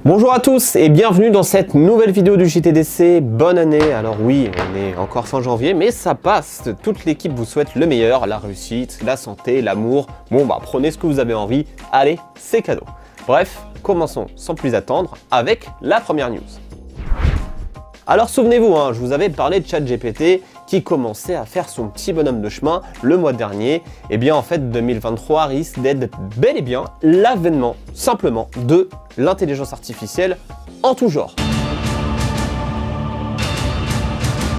Bonjour à tous et bienvenue dans cette nouvelle vidéo du JTDC. Bonne année. Alors oui, on est encore fin janvier, mais ça passe. Toute l'équipe vous souhaite le meilleur, la réussite, la santé, l'amour. Bon bah prenez ce que vous avez envie. Allez, c'est cadeau. Bref, commençons sans plus attendre avec la première news. Alors souvenez-vous, je vous avais parlé de ChatGPT qui commençait à faire son petit bonhomme de chemin le mois dernier. Et bien en fait 2023 risque d'être bel et bien l'avènement simplement de l'intelligence artificielle en tout genre.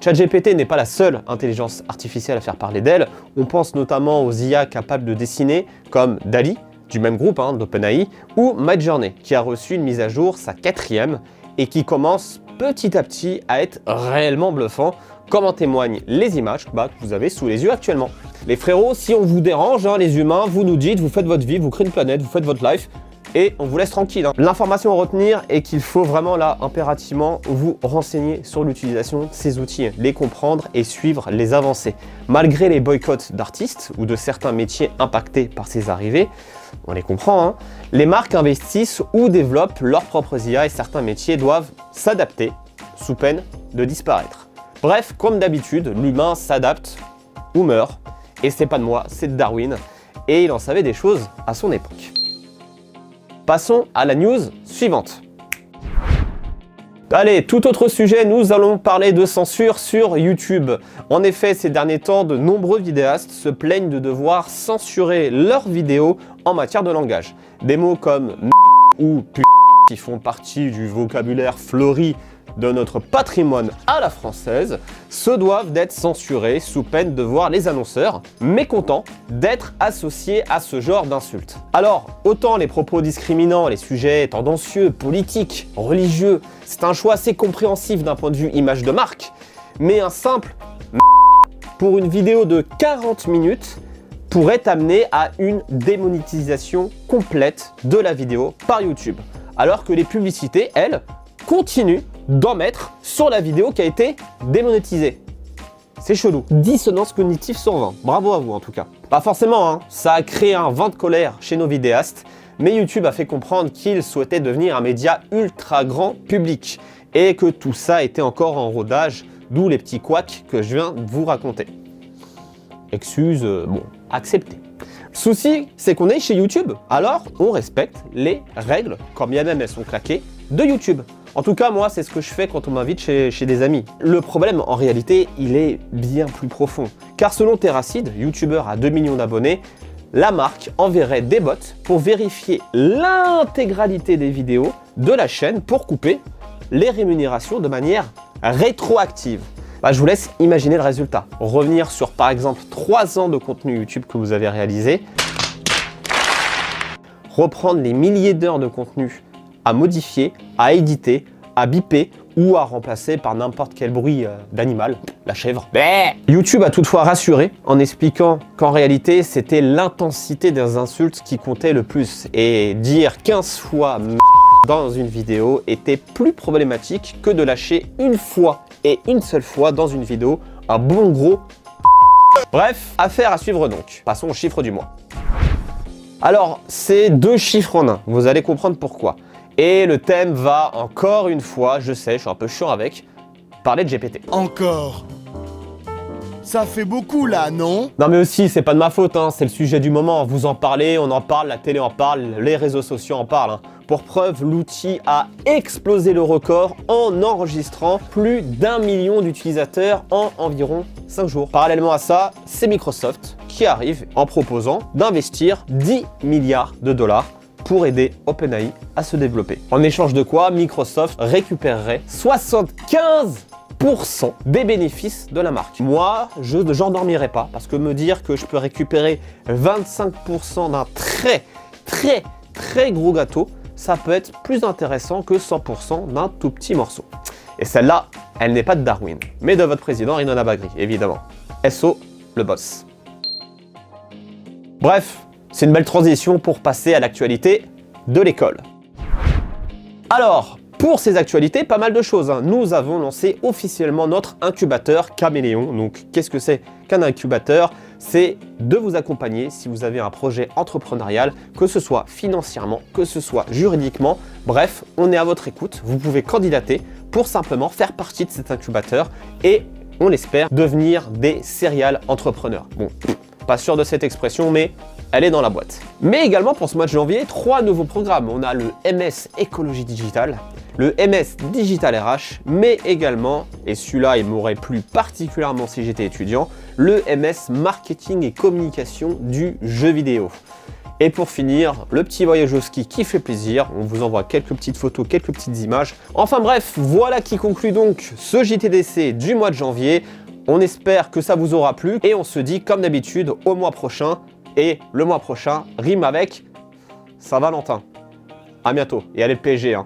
ChatGPT n'est pas la seule intelligence artificielle à faire parler d'elle. On pense notamment aux IA capables de dessiner comme DALL-E, du même groupe d'OpenAI, ou Midjourney qui a reçu une mise à jour, sa 4e, et qui commence petit à petit à être réellement bluffant, comme en témoignent les images que vous avez sous les yeux actuellement. Les frérots, si on vous dérange, les humains, vous nous dites, vous faites votre vie, vous créez une planète, vous faites votre life, et on vous laisse tranquille. L'information à retenir est qu'il faut vraiment là, impérativement, vous renseigner sur l'utilisation de ces outils, les comprendre et suivre les avancées. Malgré les boycotts d'artistes ou de certains métiers impactés par ces arrivées, on les comprend, les marques investissent ou développent leurs propres IA et certains métiers doivent s'adapter sous peine de disparaître. Bref, comme d'habitude, l'humain s'adapte ou meurt, et c'est pas de moi, c'est de Darwin, et il en savait des choses à son époque. Passons à la news suivante. Allez, tout autre sujet, nous allons parler de censure sur YouTube. En effet, ces derniers temps, de nombreux vidéastes se plaignent de devoir censurer leurs vidéos en matière de langage. Des mots comme ou qui font partie du vocabulaire fleuri de notre patrimoine à la française se doivent d'être censurés sous peine de voir les annonceurs mécontents d'être associés à ce genre d'insultes. Alors, autant les propos discriminants, les sujets tendancieux, politiques, religieux, c'est un choix assez compréhensif d'un point de vue image de marque, mais un simple pour une vidéo de 40 minutes pourrait amener à une démonétisation complète de la vidéo par YouTube, alors que les publicités, elles, continuent d'en mettre sur la vidéo qui a été démonétisée. C'est chelou. Dissonance cognitive sur 20. Bravo à vous en tout cas. Pas forcément, ça a créé un vent de colère chez nos vidéastes, mais YouTube a fait comprendre qu'il souhaitait devenir un média ultra grand public et que tout ça était encore en rodage, d'où les petits couacs que je viens de vous raconter. Excuse, bon, acceptez. Le souci, c'est qu'on est chez YouTube, alors on respecte les règles, quand bien même elles sont claquées, de YouTube. En tout cas, moi, c'est ce que je fais quand on m'invite chez des amis. Le problème, en réalité, il est bien plus profond. Car selon Terracid, youtubeur à 2 millions d'abonnés, la marque enverrait des bots pour vérifier l'intégralité des vidéos de la chaîne pour couper les rémunérations de manière rétroactive. Je vous laisse imaginer le résultat. Revenir sur, par exemple, 3 ans de contenu YouTube que vous avez réalisé, reprendre les milliers d'heures de contenu à modifier, à éditer, à biper ou à remplacer par n'importe quel bruit d'animal, la chèvre. YouTube a toutefois rassuré en expliquant qu'en réalité c'était l'intensité des insultes qui comptait le plus et dire 15 fois dans une vidéo était plus problématique que de lâcher une fois et une seule fois dans une vidéo un bon gros. Bref, affaire à suivre donc. Passons aux chiffres du mois. Alors, c'est 2 chiffres en un, vous allez comprendre pourquoi. Et le thème va, encore une fois, je sais, je suis un peu chiant avec, parler de GPT. Encore? Ça fait beaucoup là, non? Non mais aussi, c'est pas de ma faute, c'est le sujet du moment. Vous en parlez, on en parle, la télé en parle, les réseaux sociaux en parlent. Pour preuve, l'outil a explosé le record en enregistrant plus d'1 million d'utilisateurs en environ 5 jours. Parallèlement à ça, c'est Microsoft qui arrive en proposant d'investir 10 milliards de dollars pour aider OpenAI à se développer. En échange de quoi, Microsoft récupérerait 75% des bénéfices de la marque. Moi, je n'en dormirai pas parce que me dire que je peux récupérer 25% d'un très gros gâteau, ça peut être plus intéressant que 100% d'un tout petit morceau. Et celle-là, elle n'est pas de Darwin, mais de votre président Rhinana Bagri, évidemment. SO, le boss. Bref, c'est une belle transition pour passer à l'actualité de l'école. Alors, pour ces actualités, pas mal de choses. Nous avons lancé officiellement notre incubateur Caméléon. Donc, qu'est-ce que c'est qu'un incubateur? c'est de vous accompagner si vous avez un projet entrepreneurial, que ce soit financièrement, que ce soit juridiquement. Bref, on est à votre écoute. Vous pouvez candidater pour simplement faire partie de cet incubateur et, on l'espère, devenir des serial entrepreneurs. Bon, pas sûr de cette expression, mais elle est dans la boîte. Mais également pour ce mois de janvier, 3 nouveaux programmes. On a le MS Écologie Digitale, le MS Digital RH, mais également, et celui-là il m'aurait plu particulièrement si j'étais étudiant, le MS Marketing et Communication du jeu vidéo. Et pour finir, le petit voyage au ski qui fait plaisir. On vous envoie quelques petites photos, quelques petites images. Enfin bref, voilà qui conclut donc ce JTDC du mois de janvier. On espère que ça vous aura plu et on se dit comme d'habitude au mois prochain. Et le mois prochain rime avec Saint-Valentin. À bientôt et allez le PSG hein.